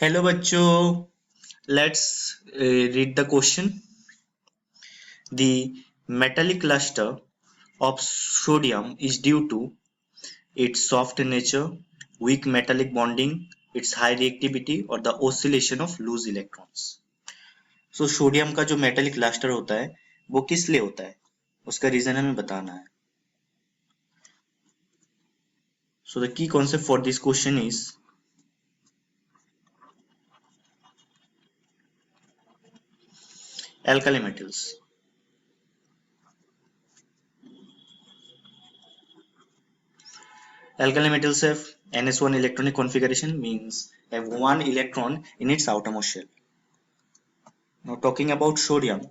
Hello बच्चों, let's read the question. The metallic luster of sodium is due to its soft nature, weak metallic bonding, its high reactivity और the oscillation of loose electrons. So sodium का जो metallic lustre होता है वो किस लिए होता है, उसका रीजन हमें बताना है. So the key concept for this question is alkali metals. Alkali metals have ns1 electronic configuration, means have one electron in its outermost shell. Now talking about sodium,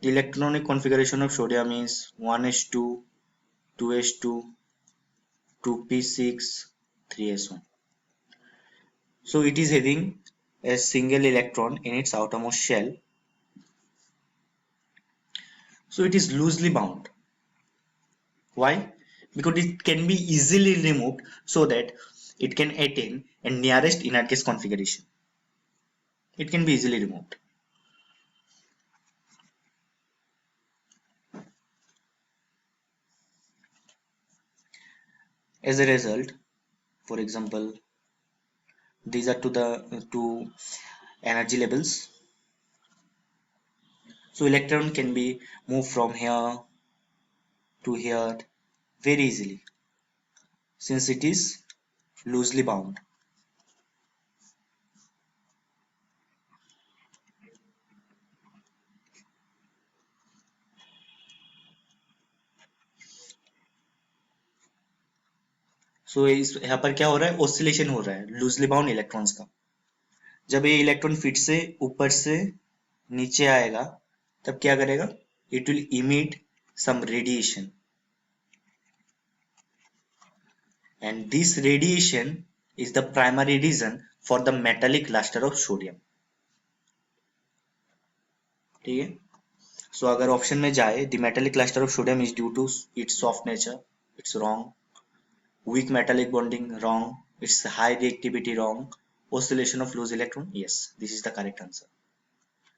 the electronic configuration of sodium is 1s2, 2s2, 2p6, 3s1. So it is having a single electron in its outermost shell. So it is loosely bound. Why? Because it can be easily removed so that it can attain a nearest inert gas configuration. It can be easily removed. As a result, for example, these are two energy levels. So electron can be moved from here to here very easily since it is loosely bound. सो इस यहाँ पर क्या हो रहा है, oscillation हो रहा है लूजली बाउंड इलेक्ट्रॉन्स का. जब ये इलेक्ट्रॉन फिर से ऊपर से नीचे आएगा तब क्या करेगा, it will emit some radiation and this radiation is the primary reason for the metallic lustre of sodium. ठीक है. सो अगर ऑप्शन में जाए the metallic lustre of sodium is due to its soft nature, it's wrong. Weak metallic bonding, wrong. It's high reactivity, wrong. Oscillation of loose electron, yes, this is the correct answer.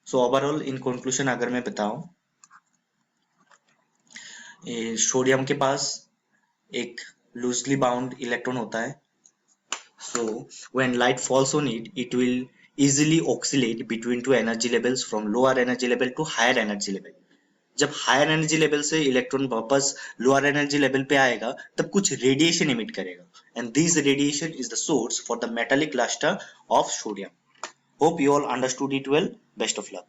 So overall in conclusion अगर मैं बताऊं, sodium के पास एक loosely bound electron होता है. So when light falls on it, it will easily oscillate between two energy levels from lower energy level to higher energy level. जब higher energy level से electron वापस लोअर एनर्जी लेवल पे आएगा तब कुछ radiation emit करेगा and this radiation is the source for the metallic lustre of sodium. Hope you all understood it well. Best of luck.